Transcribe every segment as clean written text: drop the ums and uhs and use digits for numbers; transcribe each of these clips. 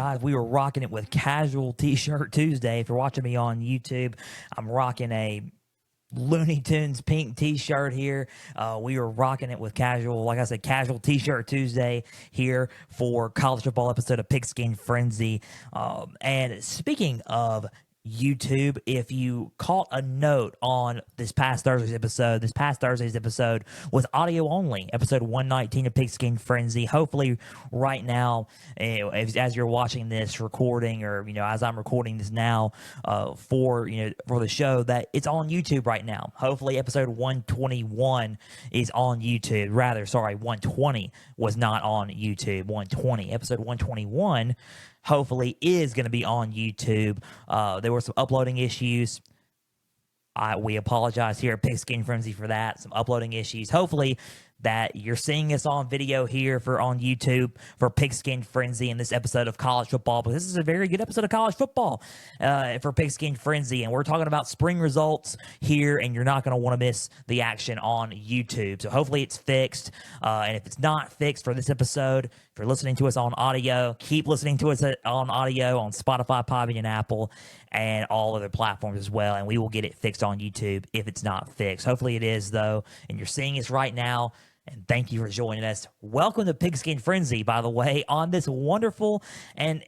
guys, we were rocking it with Casual T-Shirt Tuesday. If you're watching me on YouTube, I'm rocking a Looney Tunes pink T-shirt here. We were rocking it with Casual, like I said, Casual T-Shirt Tuesday here for college football episode of Pigskin Frenzy. And speaking of YouTube, if you caught a note on this past Thursday's episode was audio only, episode 119 of Pigskin Frenzy. Hopefully right now, as you're watching this recording, or as I'm recording this now for the show, that it's on YouTube right now. Hopefully episode 121 is on YouTube. 120 was not on YouTube. Episode 121 hopefully is going to be on YouTube. There were some uploading issues. We apologize here at Pigskin Frenzy for that. Some uploading issues. Hopefully that you're seeing us on video here on YouTube for Pigskin Frenzy in this episode of college football, because this is a very good episode of college football for Pigskin Frenzy, and we're talking about spring results here, and you're not going to want to miss the action on YouTube. So hopefully it's fixed, and if it's not fixed for this episode, if you're listening to us on audio, keep listening to us on audio on Spotify, Podbean, and Apple, and all other platforms as well, and we will get it fixed on YouTube if it's not fixed. Hopefully it is, though, and you're seeing us right now. And thank you for joining us. Welcome to Pigskin Frenzy, by the way, on this wonderful and,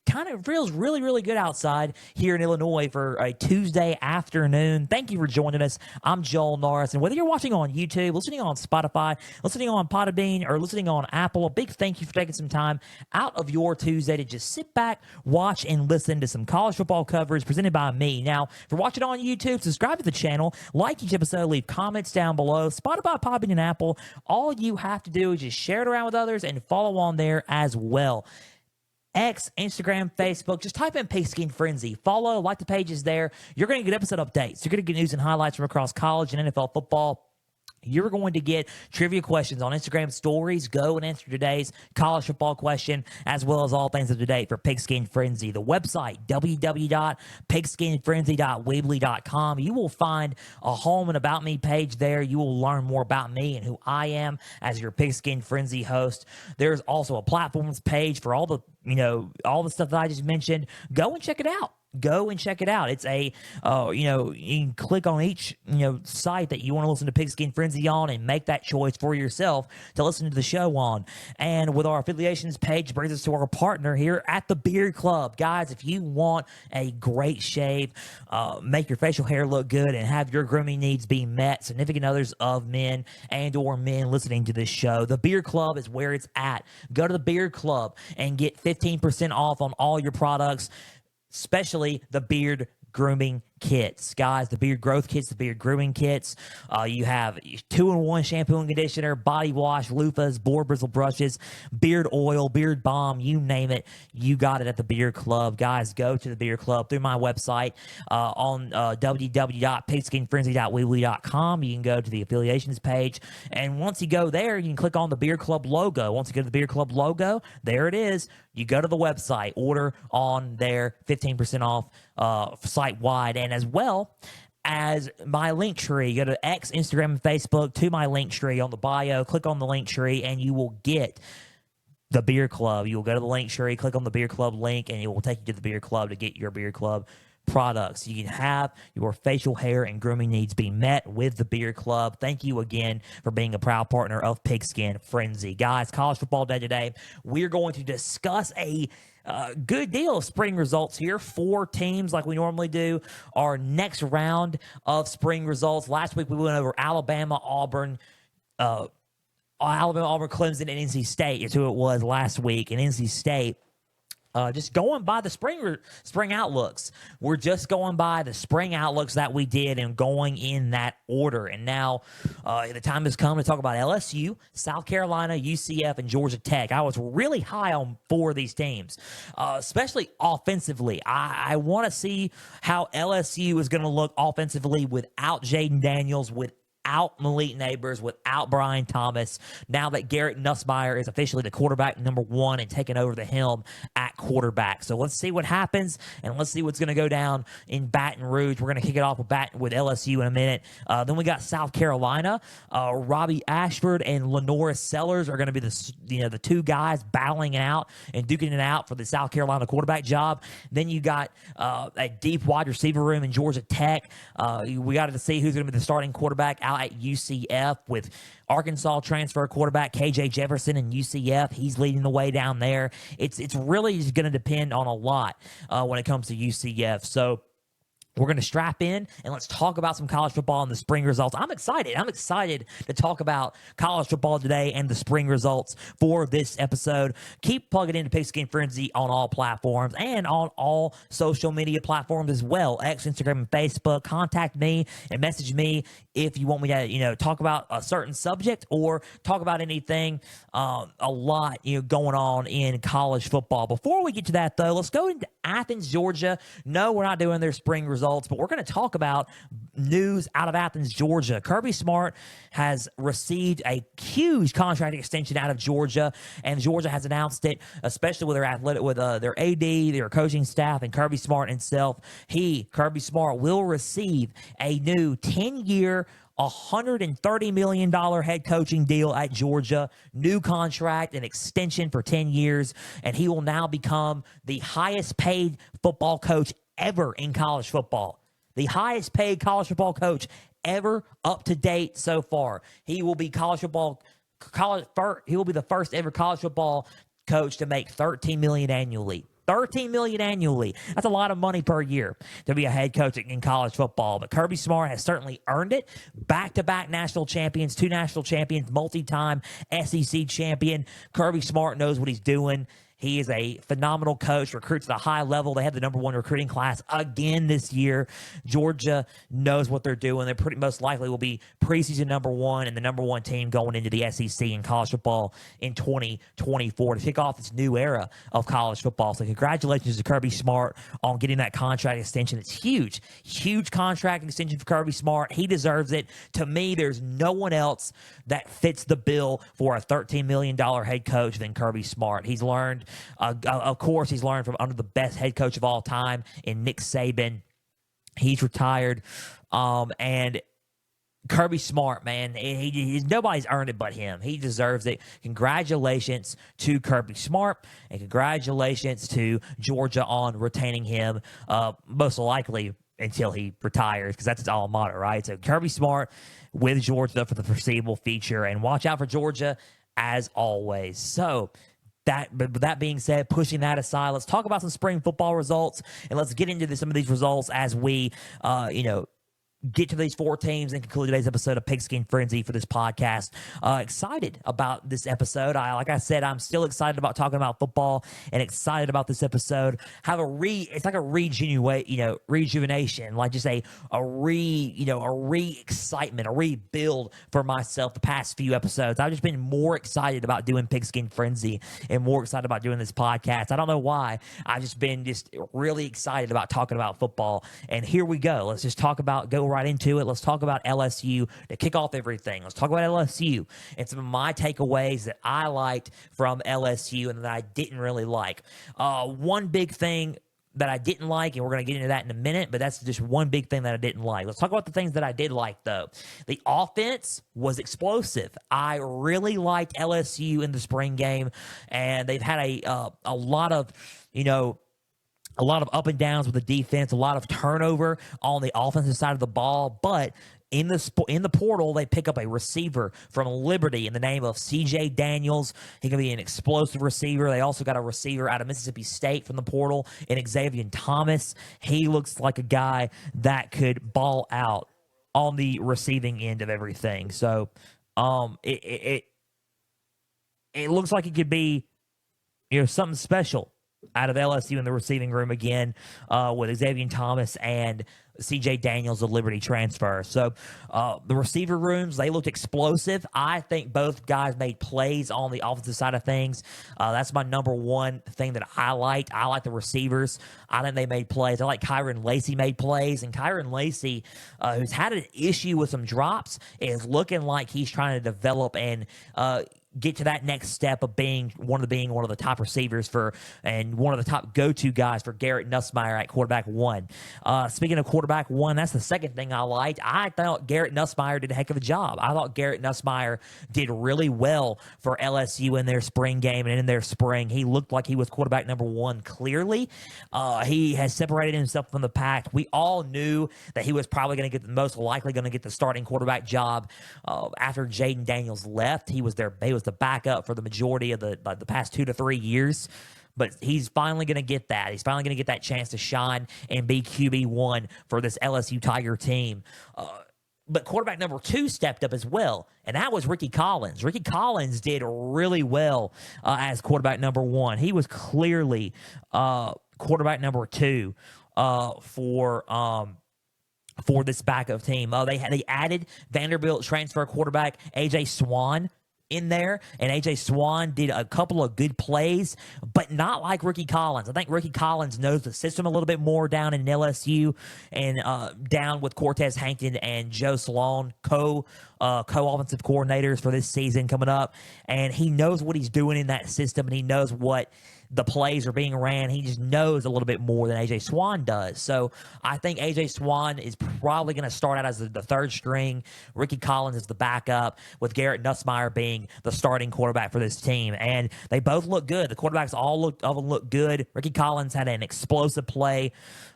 kind of feels really, really good outside here in Illinois for a Tuesday afternoon. Thank you for joining us. I'm Joel Norris, and whether you're watching on YouTube, listening on Spotify, listening on Podbean, or listening on Apple, a big thank you for taking some time out of your Tuesday to just sit back, watch, and listen to some college football coverage presented by me. Now, if you're watching on YouTube, subscribe to the channel, like each episode, leave comments down below. Spotify, Podbean, and Apple, all you have to do is just share it around with others and follow on there as well. X, Instagram, Facebook, just type in Pigskin Frenzy. Follow, like the pages there. You're going to get episode updates. You're going to get news and highlights from across college and NFL football. You're going to get trivia questions on Instagram stories. Go and answer today's college football question, as well as all things up to date for Pigskin Frenzy. The website, www.pigskinfrenzy.weebly.com. You will find a home and about me page there. You will learn more about me and who I am as your Pigskin Frenzy host. There's also a platforms page for all the stuff that I just mentioned. Go and check it out. It's a, you can click on each, site that you want to listen to Pigskin Frenzy on and make that choice for yourself to listen to the show on. And with our affiliations page, brings us to our partner here at the Beard Club. Guys, if you want a great shave, make your facial hair look good, and have your grooming needs be met, significant others of men and or men listening to this show, the Beard Club is where it's at. Go to the Beard Club and get 15% off on all your products, especially the beard grooming kits. Guys, the beard growth kits, the beard grooming kits. You have 2-in-1 shampoo and conditioner, body wash, loofahs, boar bristle brushes, beard oil, beard balm, you name it. You got it at the Beard Club. Guys, go to the Beard Club through my website on www.pigskinfrenzy.weebly.com. You can go to the affiliations page, and once you go there, you can click on the Beard Club logo. Once you go to the Beard Club logo, there it is. You go to the website, order on there, 15% off site-wide, and as well as my link tree. Go to X, Instagram, and Facebook to my link tree on the bio. Click on the link tree, and you will get the Beard Club. You will go to the link tree, click on the Beard Club link, and it will take you to the Beard Club to get your Beard Club products. You can have your facial hair and grooming needs be met with the Beard Club. Thank you again for being a proud partner of Pigskin Frenzy. Guys, college football day today, we're going to discuss a good deal of spring results here. 4 teams, like we normally do, our next round of spring results. Last week we went over Alabama, Auburn, Clemson, and NC State is who it was last week. And NC State, just going by the spring outlooks. We're just going by the spring outlooks that we did and going in that order. And now the time has come to talk about LSU, South Carolina, UCF, and Georgia Tech. I was really high on 4 of these teams, especially offensively. I want to see how LSU is going to look offensively without Jaden Daniels, without without Malik Neighbors, without Brian Thomas, now that Garrett Nussmeier is officially the quarterback number one and taking over the helm at quarterback. So let's see what happens, and let's see what's going to go down in Baton Rouge. We're going to kick it off with LSU in a minute. Then we got South Carolina. Robbie Ashford and Lenoris Sellers are going to be the two guys battling it out and duking it out for the South Carolina quarterback job. Then you got a deep wide receiver room in Georgia Tech. We got to see who's going to be the starting quarterback out at UCF with Arkansas transfer quarterback KJ Jefferson in UCF. He's leading the way down there. It's really going to depend on a lot when it comes to UCF. So we're going to strap in and let's talk about some college football and the spring results. I'm excited. I'm excited to talk about college football today and the spring results for this episode. Keep plugging into Pigskin Frenzy on all platforms and on all social media platforms as well. X, Instagram, and Facebook. Contact me and message me if you want me to, talk about a certain subject or talk about anything, a lot, going on in college football. Before we get to that, though, let's go into Athens, Georgia. No, we're not doing their spring results, but we're going to talk about news out of Athens, Georgia. Kirby Smart has received a huge contract extension out of Georgia, and Georgia has announced it, especially with their AD, their coaching staff, and Kirby Smart himself. Kirby Smart, will receive a new 10-year, $130 million head coaching deal at Georgia, new contract, an extension for 10 years, and he will now become the highest paid football coach ever in college football. The highest paid college football coach ever up to date so far. He will be he will be the first ever college football coach to make $13 million annually. $13 million annually. That's a lot of money per year to be a head coach in college football. But Kirby Smart has certainly earned it. Back-to-back national champions, 2 national champions, multi-time SEC champion. Kirby Smart knows what he's doing. He is a phenomenal coach, recruits at a high level. They have the number 1 recruiting class again this year. Georgia knows what they're doing. They pretty most likely will be preseason number 1 and the number 1 team going into the SEC in college football in 2024 to kick off this new era of college football. So congratulations to Kirby Smart on getting that contract extension. It's huge, huge contract extension for Kirby Smart. He deserves it. To me, there's no one else that fits the bill for a $13 million head coach than Kirby Smart. He's learned of course, he's learned from under the best head coach of all time in Nick Saban. He's retired. And Kirby Smart, man, nobody's earned it but him. He deserves it. Congratulations to Kirby Smart, and congratulations to Georgia on retaining him, most likely until he retires, because that's his alma mater, right? So Kirby Smart with Georgia for the foreseeable future, and watch out for Georgia as always. So that being said, pushing that aside, let's talk about some spring football results, and let's get into some of these results as we, get to these 4 teams and conclude today's episode of Pigskin Frenzy for this podcast. Excited about this episode. Like I said, I'm still excited about talking about football and excited about this episode. It's like a rejuvenation, like just a re-excitement, a rebuild for myself the past few episodes. I've just been more excited about doing Pigskin Frenzy and more excited about doing this podcast. I don't know why. I've just been really excited about talking about football. And here we go. Let's just go right into it. Let's talk about LSU to kick off everything. Let's talk about LSU and some of my takeaways that I liked from LSU and that I didn't really like. One big thing that I didn't like, and we're going to get into that in a minute, but that's just one big thing that I didn't like. Let's talk about the things that I did like, though. The offense was explosive. I really liked LSU in the spring game, and they've had a lot of, a lot of up and downs with the defense, a lot of turnover on the offensive side of the ball, but in the portal, they pick up a receiver from Liberty in the name of C.J. Daniels. He can be an explosive receiver. They also got a receiver out of Mississippi State from the portal in Xavier Thomas. He looks like a guy that could ball out on the receiving end of everything. So it looks like it could be something special out of LSU in the receiving room again with Xavier Thomas and C.J. Daniels, the Liberty transfer. So the receiver rooms, they looked explosive. I think both guys made plays on the offensive side of things. That's my number one thing that I liked. I like the receivers. I think they made plays. I like Kyron Lacey made plays. And Kyron Lacey, who's had an issue with some drops, is looking like he's trying to develop and get to that next step of being one of the top receivers for and one of the top go-to guys for Garrett Nussmeier at quarterback one. Speaking of quarterback one, that's the second thing I liked. I thought Garrett Nussmeier did a heck of a job. I thought Garrett Nussmeier did really well for LSU in their spring game and in their spring. He looked like he was quarterback number one clearly. He has separated himself from the pack. We all knew that he was probably going to get most likely going to get the starting quarterback job after Jaden Daniels left. He was the backup for the majority of the past 2 to 3 years. But he's finally going to get that. He's finally going to get that chance to shine and be QB1 for this LSU Tiger team. But quarterback number two stepped up as well, and that was Ricky Collins. Ricky Collins did really well as quarterback number one. He was clearly quarterback number two for this backup team. They added Vanderbilt transfer quarterback A.J. Swan in there, and A.J. Swan did a couple of good plays, but not like Ricky Collins. I think Ricky Collins knows the system a little bit more down in LSU and down with Cortez Hankton and Joe Sloan, co-offensive coordinators for this season coming up, and he knows what he's doing in that system, and he knows what the plays are being ran. He just knows a little bit more than A.J. Swan does. So I think A.J. Swan is probably going to start out as the third string. Ricky Collins is the backup, with Garrett Nussmeier being the starting quarterback for this team. And they both look good. The quarterbacks all look good. Ricky Collins had an explosive play.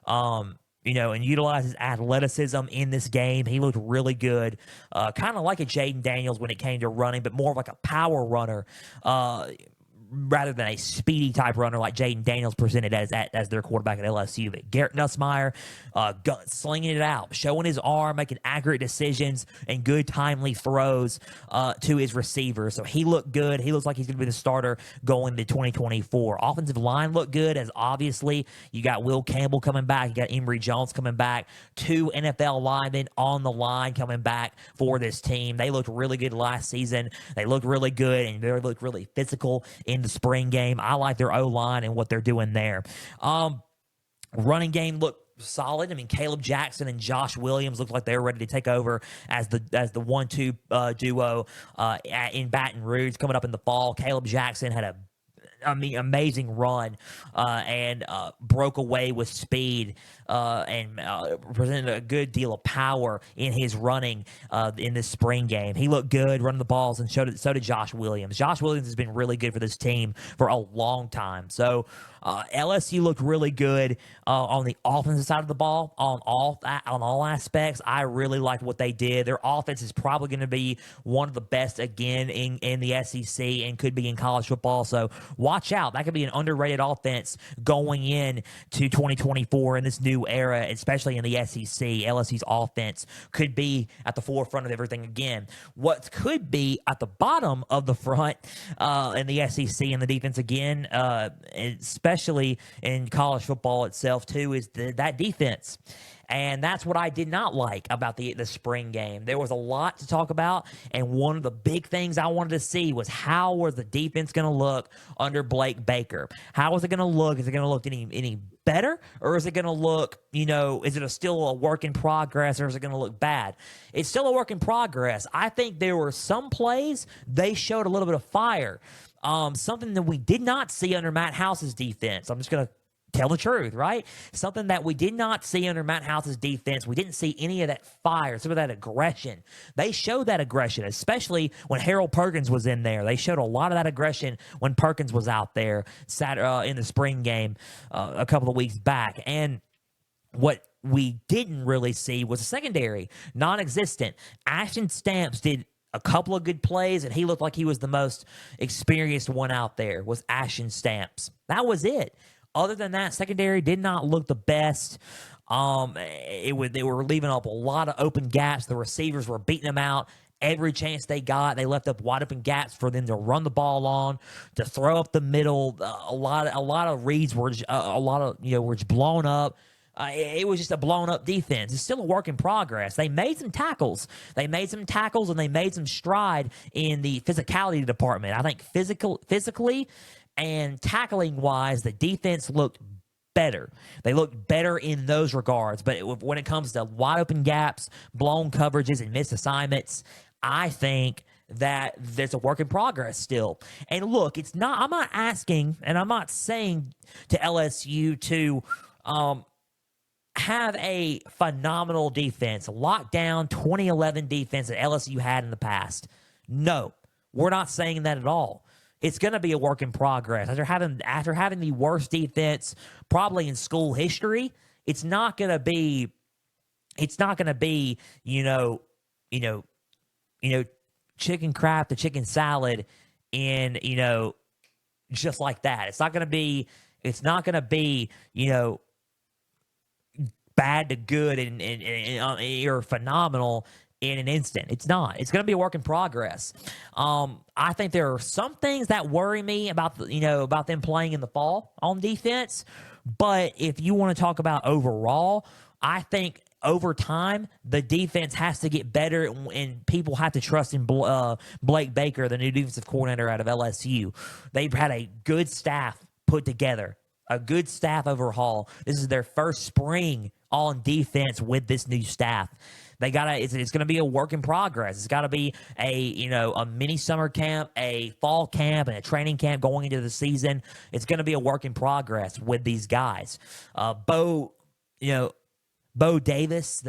And utilize his athleticism in this game. He looked really good. Kind of like a Jaden Daniels when it came to running, but more of like a power runner rather than a speedy type runner like Jaden Daniels presented as their quarterback at LSU. But Garrett Nussmeier slinging it out, showing his arm, making accurate decisions and good timely throws to his receivers. So he looked good. He looks like he's going to be the starter going into 2024. Offensive line looked good, as obviously you got Will Campbell coming back. You got Emory Jones coming back. 2 NFL linemen on the line coming back for this team. They looked really good last season. They looked really good, and they looked really physical in the spring game. I like their O-line and what they're doing there. Running game looked solid. I mean, Caleb Jackson and Josh Williams looked like they were ready to take over as the 1-2 duo in Baton Rouge coming up in the fall. Caleb Jackson had amazing run and broke away with speed and presented a good deal of power in his running in this spring game. He looked good running the balls, and so did Josh Williams. Josh Williams has been really good for this team for a long time. So LSU looked really good on the offensive side of the ball on all aspects. I really liked what they did. Their offense is probably going to be one of the best again in the SEC and could be in college football. So watch out. That could be an underrated offense going in to 2024 in this new era, especially in the SEC. LSU's offense could be at the forefront of everything again. What could be at the bottom of the front in the SEC and the defense again, especially in college football itself too, is that defense. And that's what I did not like about the spring game. There was a lot to talk about, and one of the big things I wanted to see was how was the defense going to look under Blake Baker? How was it going to look? Is it going to look any better, or is it going to look, is it still a work in progress, or is it going to look bad? It's still a work in progress. I think there were some plays they showed a little bit of fire. Something that we did not see under Matt House's defense. I'm just going to tell the truth, right? Something that we did not see under Matt House's defense. We didn't see any of that fire, some of that aggression. They showed that aggression, especially when Harold Perkins was in there. They showed a lot of that aggression when Perkins was out there in the spring game a couple of weeks back. And what we didn't really see was a secondary, non-existent. Ashton Stamps did a couple of good plays, and he looked like he was the most experienced one out there, was Ashton Stamps. That was it. Other than that, secondary did not look the best. They were leaving up a lot of open gaps. The receivers were beating them out every chance they got. They left up wide open gaps for them to run the ball on, to throw up the middle. A lot of reads were were just blown up. It was just a blown-up defense. It's still a work in progress. They made some tackles. And they made some stride in the physicality department. I think physically and tackling-wise, the defense looked better. They looked better in those regards. But when it comes to wide-open gaps, blown coverages, and missed assignments, I think that there's a work in progress still. And look, I'm not asking, and I'm not saying to LSU to have a phenomenal defense, lockdown 2011 defense that LSU had in the past. No, we're not saying that at all. It's going to be a work in progress. After having the worst defense probably in school history, it's not going to be chicken crap to chicken salad in just like that. It's not going to be bad to good and or phenomenal in an instant. It's not. It's going to be a work in progress. I think there are some things that worry me about them playing in the fall on defense. But if you want to talk about overall, I think over time the defense has to get better, and people have to trust in Blake Baker, the new defensive coordinator out of LSU. They've had a good staff put together, a good staff overhaul. This is their first spring on defense with this new staff. It's going to be a work in progress. It's got to be a mini summer camp, a fall camp, and a training camp going into the season. It's going to be a work in progress with these guys. Bo Davis,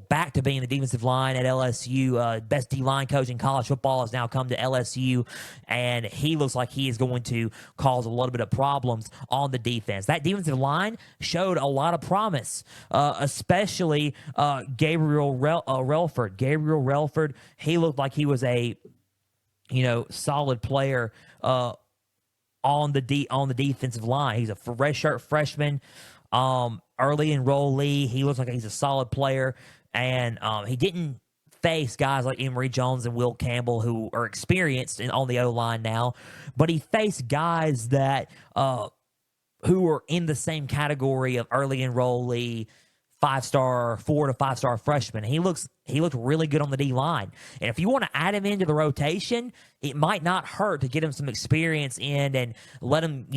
back to being the defensive line at LSU, best D-line coach in college football, has now come to LSU, and he looks like he is going to cause a little bit of problems on the defense. That defensive line showed a lot of promise, especially Gabriel Relford. Gabriel Relford, he looked like he was a solid player on the defensive line. He's a redshirt freshman. Early enrollee. He looks like he's a solid player, and he didn't face guys like Emory Jones and Will Campbell, who are experienced on the O-line now, but he faced guys that who were in the same category of early enrollee, 4 to 5 star freshman. He looked really good on the D line. And if you want to add him into the rotation, it might not hurt to get him some experience in and let him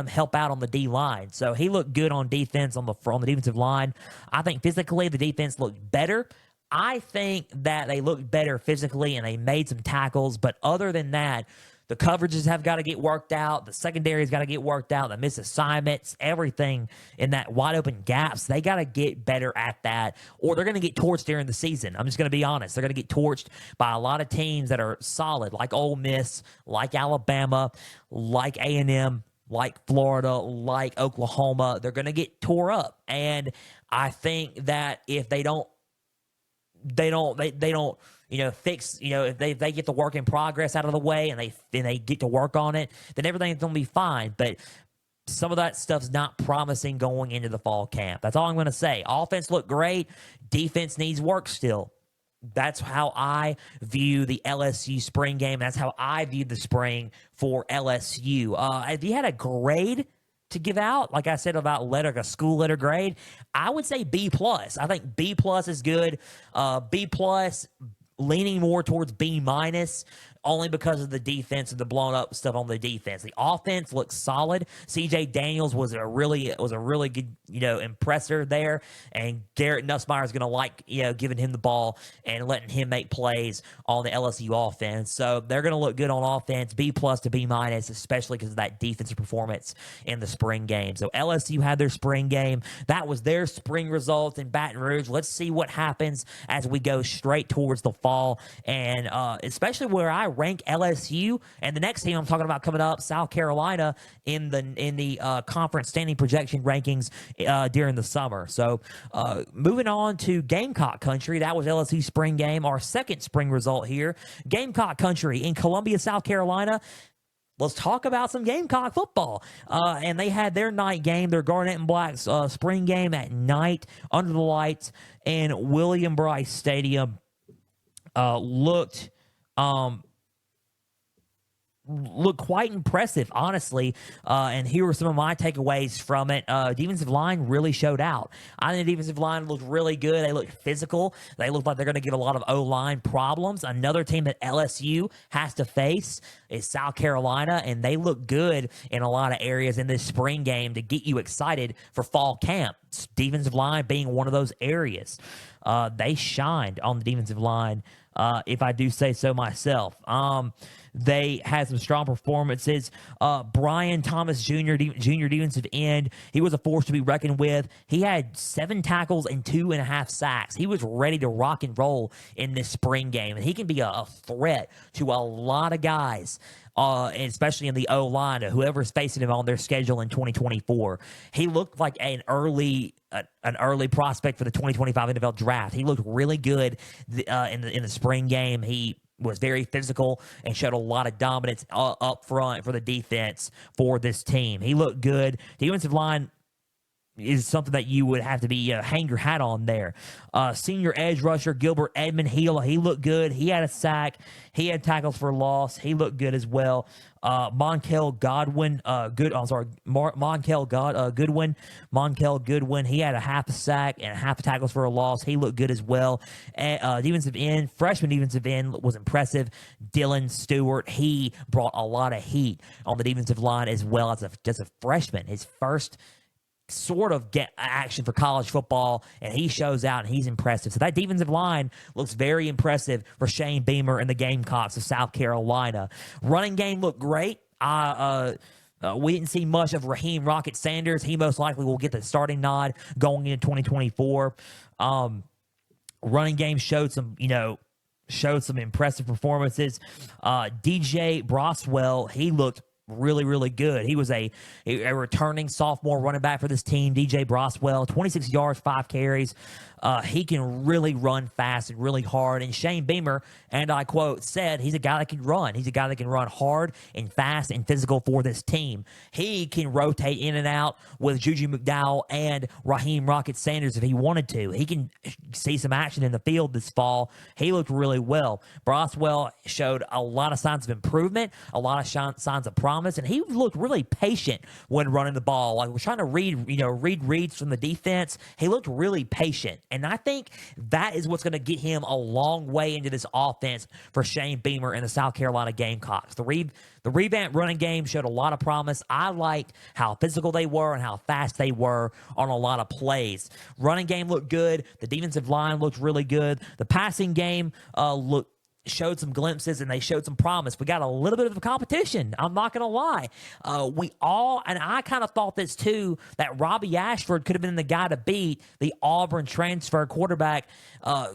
help out on the D line. So he looked good on defense on the defensive line. I think physically the defense looked better. I think that they looked better physically and they made some tackles, but other than that, the coverages have got to get worked out. The secondary's got to get worked out. The missed assignments, everything in that wide open gaps, they got to get better at that, or they're going to get torched during the season. I'm just going to be honest. They're going to get torched by a lot of teams that are solid, like Ole Miss, like Alabama, like A&M, like Florida, like Oklahoma. They're going to get tore up. And I think that if they don't fix, if they get the work in progress out of the way and they get to work on it, then everything's going to be fine. But some of that stuff's not promising going into the fall camp. That's all I'm going to say. Offense looked great. Defense needs work still. That's how I view the LSU spring game. That's how I view the spring for LSU. If you had a grade to give out, like I said about a school letter grade, I would say B+. I think B+ is good. B+, leaning more towards B-, only because of the defense and the blown up stuff on the defense. The offense looks solid. CJ Daniels was a really good, impressor there. And Garrett Nussmeier is going to like, giving him the ball and letting him make plays on the LSU offense. So they're going to look good on offense, B+ to B-, especially because of that defensive performance in the spring game. So LSU had their spring game. That was their spring results in Baton Rouge. Let's see what happens as we go straight towards the fall, and especially where I rank LSU and the next team I'm talking about coming up, South Carolina, in the conference standing projection rankings during the summer. So moving on to Gamecock Country, that was LSU spring game, our second spring result here. Gamecock Country in Columbia, South Carolina. Let's talk about some Gamecock football. And they had their night game, their Garnet and Black spring game at night under the lights in William Bryce Stadium. Looked looked quite impressive, honestly. And here were some of my takeaways from it. Defensive line really showed out. I think the defensive line looked really good. They looked physical. They looked like they're going to give a lot of O-line problems. Another team that LSU has to face is South Carolina, and they look good in a lot of areas in this spring game to get you excited for fall camp. Defensive line being one of those areas. They shined on the defensive line, if I do say so myself. They had some strong performances. Brian Thomas Jr., defensive end, he was a force to be reckoned with. He had 7 tackles and 2.5 sacks. He was ready to rock and roll in this spring game, and he can be a threat to a lot of guys. Especially in the O-line, whoever's facing him on their schedule in 2024. He looked like an early prospect for the 2025 NFL draft. He looked really good in the spring game. He was very physical and showed a lot of dominance up front for the defense for this team. He looked good. The defensive line is something that you would have to be hang your hat on there. Senior edge rusher Gilbert Edmond, he looked good. He had a sack. He had tackles for loss. He looked good as well. Monkel Goodwin, he had a half a sack and a half a tackles for a loss. He looked good as well. And, freshman defensive end was impressive. Dylan Stewart, he brought a lot of heat on the defensive line as well as a freshman. His first sort of get action for college football, and he shows out, and he's impressive. So that defensive line looks very impressive for Shane Beamer and the Gamecocks of South Carolina. Running game looked great. We didn't see much of Raheem Rocket Sanders. He most likely will get the starting nod going into 2024. Running game showed some impressive performances. DJ Broswell, he looked really, really good. He was a returning sophomore running back for this team, DJ Broswell, 26 yards, 5 carries. He can really run fast and really hard. And Shane Beamer, and I quote, said he's a guy that can run. He's a guy that can run hard and fast and physical for this team. He can rotate in and out with Juju McDowell and Raheem Rocket Sanders if he wanted to. He can see some action in the field this fall. He looked really well. Broswell showed a lot of signs of improvement, a lot of signs of promise, and he looked really patient when running the ball. Like, we're trying to read reads from the defense. He looked really patient. And I think that is what's going to get him a long way into this offense for Shane Beamer and the South Carolina Gamecocks. The revamped running game showed a lot of promise. I liked how physical they were and how fast they were on a lot of plays. Running game looked good. The defensive line looked really good. The passing game showed some glimpses, and they showed some promise. We got a little bit of a competition. I'm not going to lie. And I kind of thought this too, that Robbie Ashford could have been the guy to beat the Auburn transfer quarterback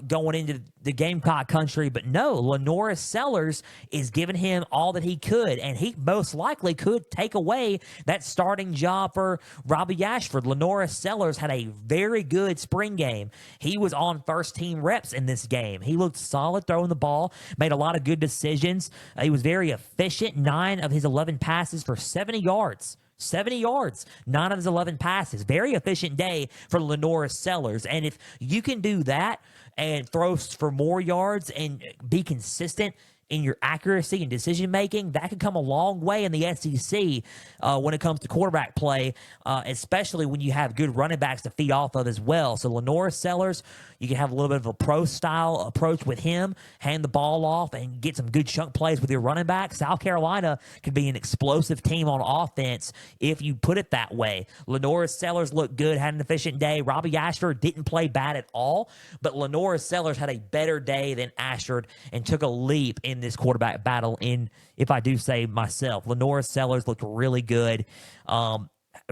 going into the Gamecock country. But no, Lenoris Sellers is giving him all that he could, and he most likely could take away that starting job for Robbie Ashford. Lenoris Sellers had a very good spring game. He was on first team reps in this game. He looked solid throwing the ball. Made a lot of good decisions. He was very efficient. 9 of his 11 passes for 70 yards. 70 yards, 9 of his 11 passes. Very efficient day for Lenoris Sellers. And if you can do that and throw for more yards and be consistent in your accuracy and decision-making, that could come a long way in the SEC when it comes to quarterback play, especially when you have good running backs to feed off of as well. So Lenoris Sellers, you can have a little bit of a pro-style approach with him, hand the ball off, and get some good chunk plays with your running back. South Carolina could be an explosive team on offense if you put it that way. Lenoris Sellers looked good, had an efficient day. Robbie Ashford didn't play bad at all, but Lenoris Sellers had a better day than Ashford and took a leap in this quarterback battle. If I do say myself, Lenoris Sellers looked really good,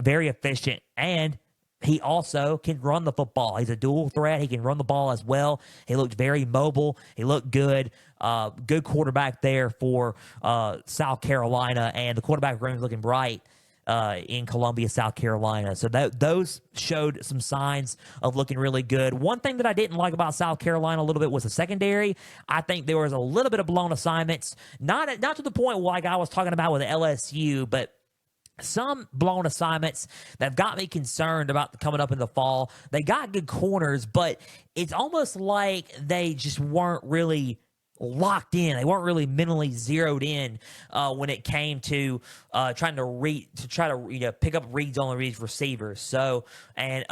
very efficient, and he also can run the football. He's a dual threat. He can run the ball as well. He looked very mobile. He looked good. Good quarterback there for South Carolina, and the quarterback room is looking bright in Columbia, South Carolina. So those showed some signs of looking really good. One thing that I didn't like about South Carolina a little bit was the secondary. I think there was a little bit of blown assignments, not to the point like I was talking about with LSU, but some blown assignments that have got me concerned about coming up in the fall. They got good corners, but it's almost like they just weren't really locked in. They weren't really mentally zeroed in when it came to trying to pick up reads on these receivers. So and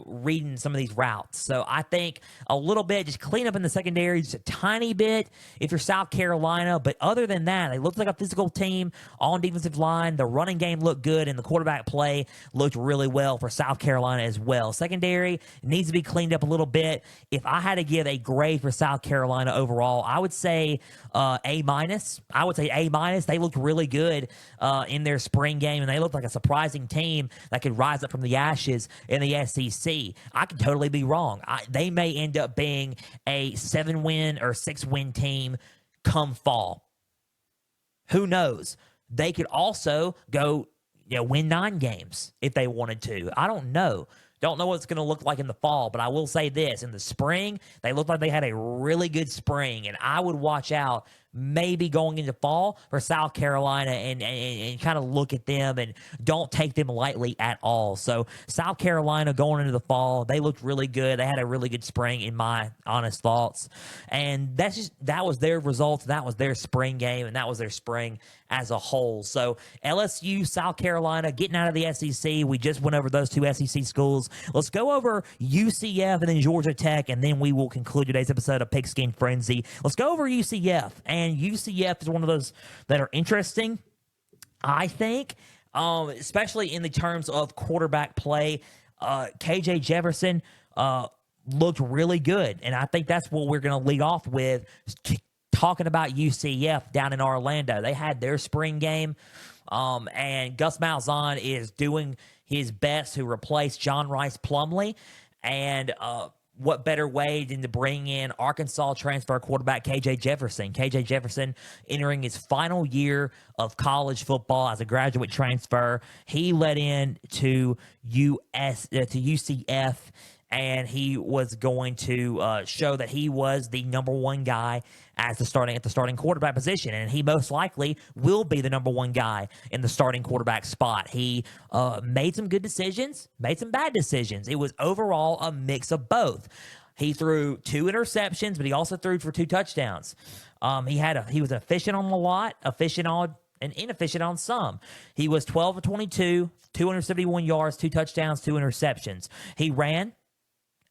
reading some of these routes. So I think a little bit, just clean up in the secondary, just a tiny bit if you're South Carolina. But other than that, they looked like a physical team on defensive line. The running game looked good, and the quarterback play looked really well for South Carolina as well. Secondary needs to be cleaned up a little bit. If I had to give a grade for South Carolina overall, I would say A minus. I would say A minus. They looked really good in their spring game, and they looked like a surprising team that could rise up from the ashes in the SEC. I could totally be wrong. They may end up being a 7-win or 6-win team come fall. Who knows? They could also go win 9 games if they wanted to. I don't know. Don't know what it's going to look like in the fall, but I will say this. In the spring, they looked like they had a really good spring, and I would watch out maybe going into fall for South Carolina and kind of look at them and don't take them lightly at all. So South Carolina going into the fall, they looked really good. They had a really good spring in my honest thoughts. And that was their results. That was their spring game, and that was their spring as a whole. So LSU, South Carolina, getting out of the SEC. We just went over those 2 SEC schools. Let's go over UCF and then Georgia Tech, and then we will conclude today's episode of Pigskin Frenzy. Let's go over UCF. And UCF is one of those that are interesting, I think, especially in the terms of quarterback play. KJ Jefferson looked really good, and I think that's what we're going to lead off with, talking about UCF down in Orlando. They had their spring game, and Gus Malzahn is doing his best to replace John Rice Plumlee, and what better way than to bring in Arkansas transfer quarterback KJ Jefferson. KJ Jefferson entering his final year of college football as a graduate transfer. He led in to UCF, and he was going to show that he was the number 1 guy at the starting quarterback position, and he most likely will be the number 1 guy in the starting quarterback spot. He made some good decisions, made some bad decisions. It was overall a mix of both. He threw 2 interceptions, but he also threw for 2 touchdowns. He was efficient on a lot, efficient on and inefficient on some. He was 12 of 22, 271 yards, 2 touchdowns, 2 interceptions. He ran,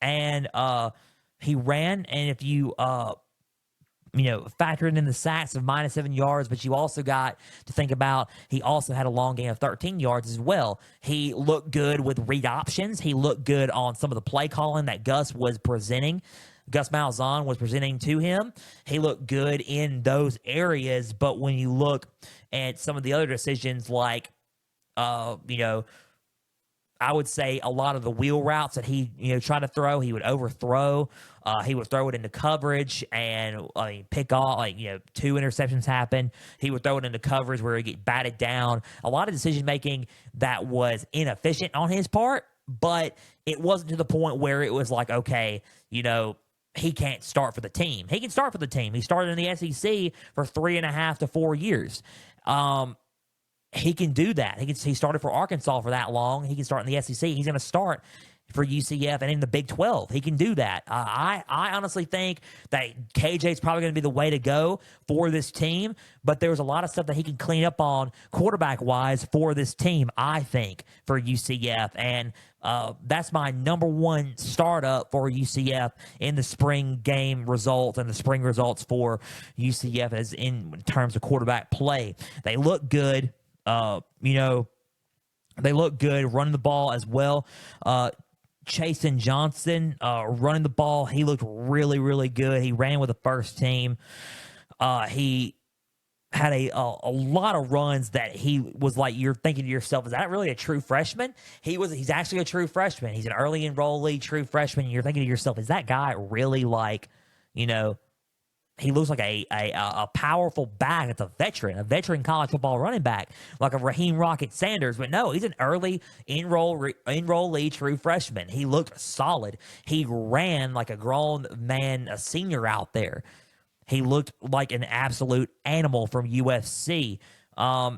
and if you factoring in the sacks of -7 yards, but you also got to think about he also had a long gain of 13 yards as well. He looked good with read options. He looked good on some of the play calling that Gus Malzahn was presenting to him. He looked good in those areas, but when you look at some of the other decisions, like I would say a lot of the wheel routes that he tried to throw, he would overthrow. He would throw it into coverage and pick off. 2 interceptions happened. He would throw it into coverage where he'd get batted down. A lot of decision making that was inefficient on his part, but it wasn't to the point where it was like, okay, he can't start for the team. He can start for the team. He started in the SEC for 3.5 to 4 years. He can do that. He started for Arkansas for that long. He can start in the SEC. He's going to start for UCF and in the Big 12. He can do that. I honestly think that KJ is probably going to be the way to go for this team, but there's a lot of stuff that he can clean up on quarterback-wise for this team, I think, for UCF. And that's my number 1 startup for UCF in the spring game results and the spring results for UCF as in terms of quarterback play. They look good. They look good running the ball as well. Chasen Johnson running the ball, he looked really, really good. He ran with the first team. He had a lot of runs that he was like, you're thinking to yourself, is that really a true freshman? He's actually a true freshman. He's an early enrollee, true freshman. And you're thinking to yourself, is that guy really he looks like a powerful back. It's a veteran college football running back, like a Raheem Rocket Sanders. But no, he's an early enrollee true freshman. He looked solid. He ran like a grown man, a senior out there. He looked like an absolute animal from USC.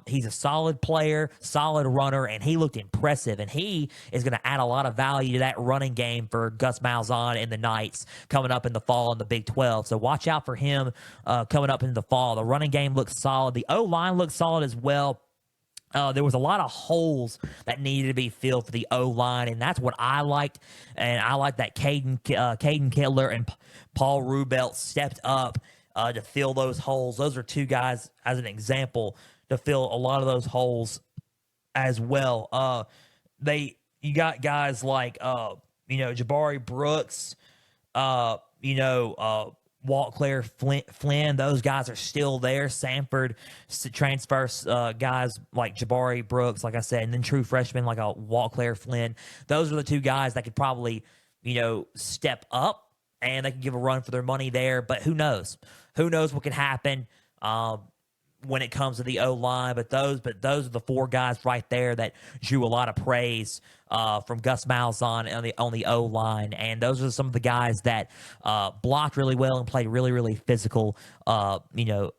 He's a solid player, solid runner, and he looked impressive. And he is going to add a lot of value to that running game for Gus Malzahn and the Knights coming up in the fall in the Big 12. So watch out for him coming up in the fall. The running game looks solid. The O-line looks solid as well. There was a lot of holes that needed to be filled for the O-line, and that's what I liked. And I like that Caden Kettler and Paul Rubelt stepped up to fill those holes. Those are two guys, as an example, to fill a lot of those holes as well. You got guys like Jabari Brooks, Walt Claire Flynn. Those guys are still there. Sanford transfers guys like Jabari Brooks, like I said, and then true freshmen like a Walt Claire Flynn. Those are the two guys that could probably step up, and they can give a run for their money there. But who knows? Who knows what can happen when it comes to the O-line, but those are the four guys right there that drew a lot of praise from Gus Malzahn on the O-line, and those are some of the guys that blocked really well and played really, really physical,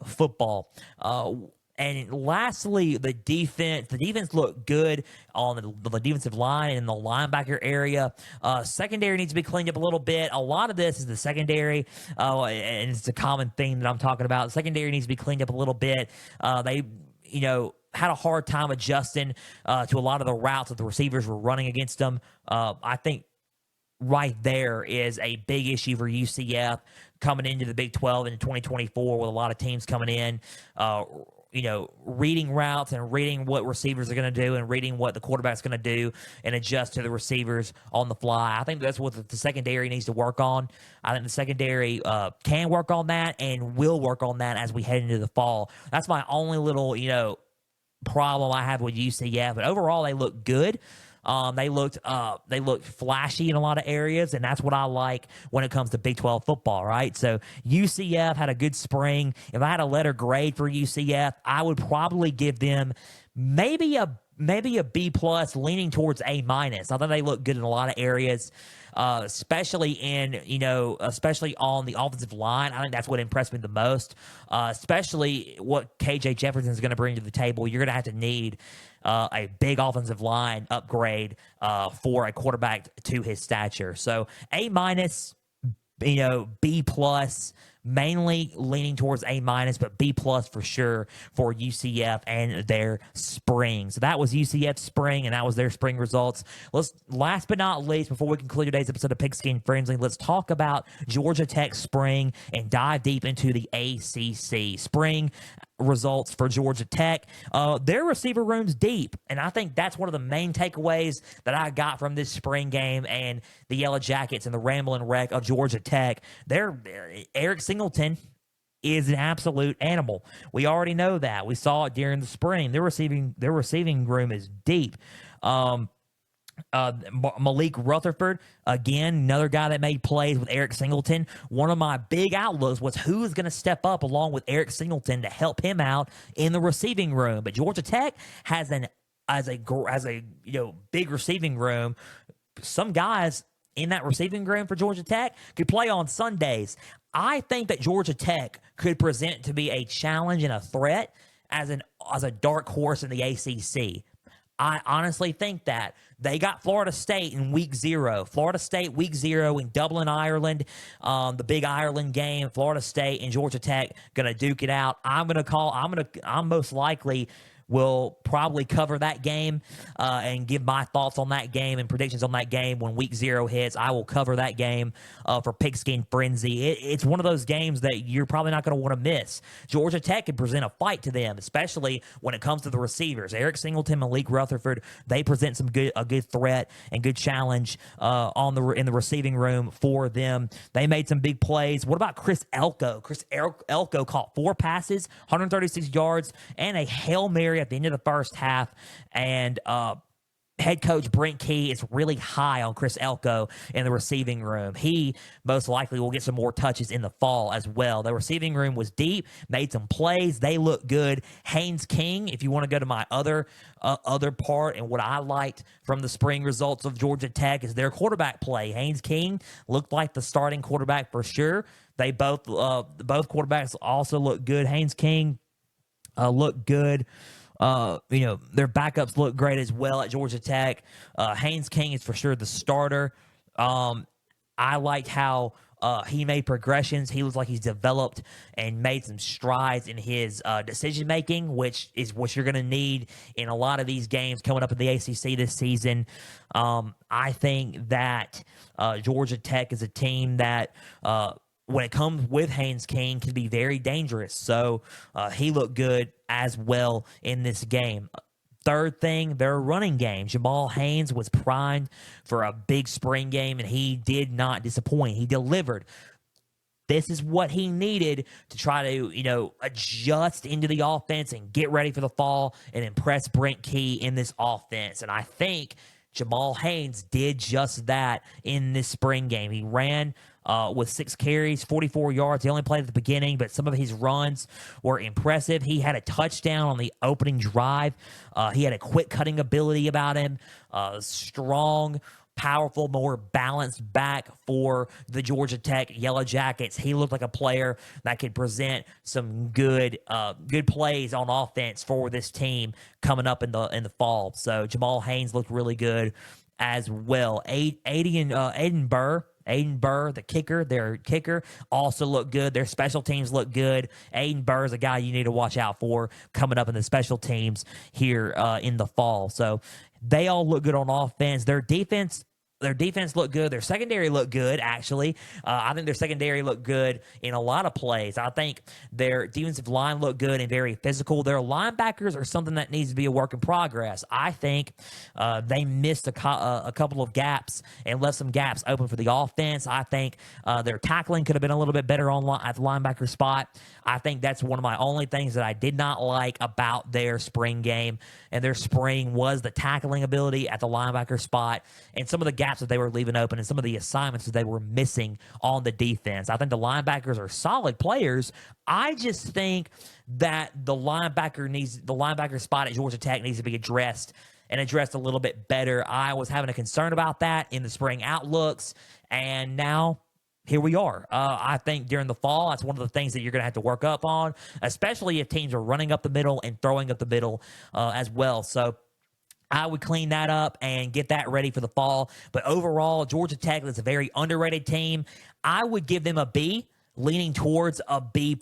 football. And lastly, the defense. The defense looked good on the defensive line and in the linebacker area. Secondary needs to be cleaned up a little bit. A lot of this is the secondary, and it's a common theme that I'm talking about. The secondary needs to be cleaned up a little bit. They had a hard time adjusting to a lot of the routes that the receivers were running against them. I think right there is a big issue for UCF coming into the Big 12 in 2024 with a lot of teams coming in. Reading routes and reading what receivers are going to do and reading what the quarterback's going to do and adjust to the receivers on the fly. I think that's what the secondary needs to work on. I think the secondary can work on that and will work on that as we head into the fall. That's my only little, problem I have with UCF. But overall, they look good. They looked flashy in a lot of areas, and that's what I like when it comes to Big 12 football, right? So UCF had a good spring. If I had a letter grade for UCF, I would probably give them maybe a B plus, leaning towards A minus. I thought they looked good in a lot of areas, especially on the offensive line. I think that's what impressed me the most, especially what KJ Jefferson is going to bring to the table. You're going to have to need a big offensive line upgrade for a quarterback to his stature. So A minus, B plus, mainly leaning towards A minus, but B plus for sure for UCF and their spring. So that was UCF's spring, and that was their spring results. Last but not least, before we conclude today's episode of Pigskin Frenzy, let's talk about Georgia Tech spring and dive deep into the ACC spring results for Georgia Tech. Their receiver room's deep, and I think that's one of the main takeaways that I got from this spring game and the Yellow Jackets and the Ramblin' Wreck of Georgia Tech. Eric Singleton is an absolute animal. We already know that. We saw it during the spring. Their receiving room is deep. Malik Rutherford, again, another guy that made plays with Eric Singleton. One of my big outlooks was who is going to step up along with Eric Singleton to help him out in the receiving room. But Georgia Tech has a big receiving room. Some guys in that receiving room for Georgia Tech could play on Sundays. I think that Georgia Tech could present to be a challenge and a threat as a dark horse in the ACC. I honestly think that. They got Florida State in week 0. Florida State week 0 in Dublin, Ireland. The big Ireland game. Florida State and Georgia Tech gonna duke it out. I'm most likely will probably cover that game and give my thoughts on that game and predictions on that game when week 0 hits. I will cover that game for Pigskin Frenzy. It's one of those games that you're probably not going to want to miss. Georgia Tech can present a fight to them, especially when it comes to the receivers. Eric Singleton, Malik Rutherford, they present a good threat and good challenge in the receiving room for them. They made some big plays. What about Chris Elko? Chris Elko caught 4 passes, 136 yards, and a Hail Mary at the end of the first half, and head coach Brent Key is really high on Chris Elko in the receiving room. He most likely will get some more touches in the fall as well. The receiving room was deep, made some plays. They look good. Haynes King, if you want to go to my other part and what I liked from the spring results of Georgia Tech is their quarterback play. Haynes King looked like the starting quarterback for sure. They both quarterbacks also look good. Haynes King look good. Their backups look great as well at Georgia Tech. Haynes King is for sure the starter. I liked how he made progressions. He looks like he's developed and made some strides in his decision making, which is what you're going to need in a lot of these games coming up in the ACC this season. I think that Georgia Tech is a team that when it comes with Haynes King, can be very dangerous. So he looked good as well in this game. Third thing, their running game. Jamal Haynes was primed for a big spring game, and he did not disappoint. He delivered. This is what he needed to try to, adjust into the offense and get ready for the fall and impress Brent Key in this offense. And I think Jamal Haynes did just that in this spring game. He ran with 6 carries, 44 yards. He only played at the beginning, but some of his runs were impressive. He had a touchdown on the opening drive. He had a quick cutting ability about him. Strong, powerful, more balanced back for the Georgia Tech Yellow Jackets. He looked like a player that could present some good plays on offense for this team coming up in the fall. So Jamal Haynes looked really good as well. Aiden Burr, their kicker, also looked good. Their special teams look good. Aiden Burr is a guy you need to watch out for coming up in the special teams here in the fall. So they all look good on offense. Their defense looked good. Their secondary looked good, actually. I think their secondary looked good in a lot of plays. I think their defensive line looked good and very physical. Their linebackers are something that needs to be a work in progress. I think they missed a couple of gaps and left some gaps open for the offense. I think their tackling could have been a little bit better at the linebacker spot. I think that's one of my only things that I did not like about their spring game. And their spring was the tackling ability at the linebacker spot and some of the gaps that they were leaving open and some of the assignments that they were missing on the defense. I think the linebackers are solid players. I just think that the linebacker spot at Georgia Tech needs to be addressed a little bit better. I was having a concern about that in the spring outlooks, and now here we are. I think during the fall, that's one of the things that you're going to have to work up on, especially if teams are running up the middle and throwing up the middle as well. So I would clean that up and get that ready for the fall. But overall, Georgia Tech is a very underrated team. I would give them a B, leaning towards a B+.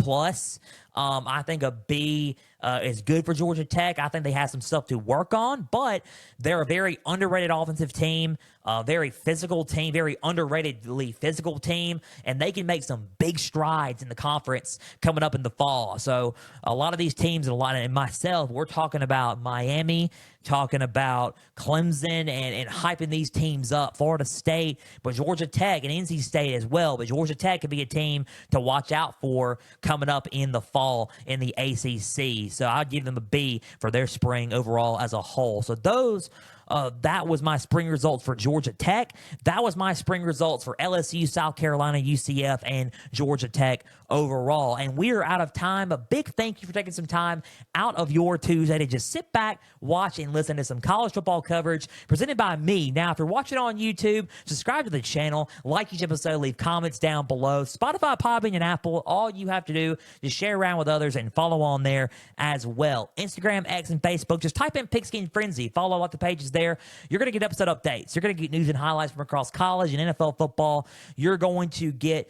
I think a B is good for Georgia Tech. I think they have some stuff to work on, but they're a very underrated offensive team, very physical team, very underratedly physical team, and they can make some big strides in the conference coming up in the fall. So a lot of these teams and myself, we're talking about Miami, talking about Clemson and hyping these teams up, Florida State, but Georgia Tech and NC State as well. But Georgia Tech could be a team to watch out for coming up in the fall in the ACC. So I'd give them a B for their spring overall as a whole. So that was my spring results for Georgia Tech. That was my spring results for LSU, South Carolina, UCF, and Georgia Tech overall. And we are out of time. A big thank you for taking some time out of your Tuesday to just sit back, watch, and listen to some college football coverage presented by me. Now, if you're watching on YouTube, subscribe to the channel, like each episode, leave comments down below. Spotify, Podbean, and Apple, all you have to do is share around with others and follow on there as well. Instagram, X, and Facebook, just type in Pigskin Frenzy. Follow up the pages there. You're going to get episode updates. You're going to get news and highlights from across college and NFL football. You're going to get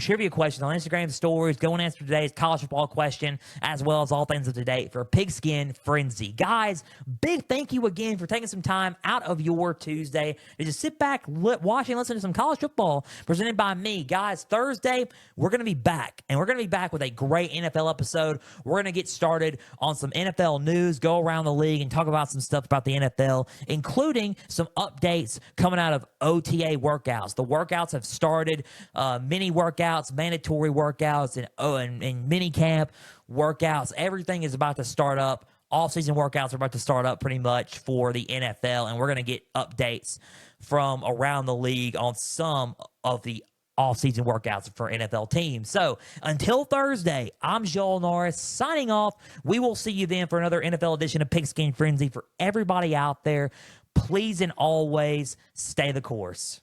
trivia questions on Instagram stories. Go and answer today's college football question, as well as all things of today for Pigskin Frenzy. Guys, big thank you again for taking some time out of your Tuesday to just sit back, watch, and listen to some college football presented by me. Guys, Thursday, we're going to be back, and we're going to be back with a great NFL episode. We're going to get started on some NFL news, go around the league, and talk about some stuff about the NFL, including some updates coming out of OTA workouts. The workouts have started, mini workouts, mandatory workouts, and mini camp workouts. Everything is about to start up. Off-season workouts are about to start up pretty much for the NFL, and we're going to get updates from around the league on some of the off-season workouts for NFL teams. So until Thursday, I'm Joel Norris signing off. We will see you then for another NFL edition of Pigskin Frenzy. For everybody out there, please and always stay the course.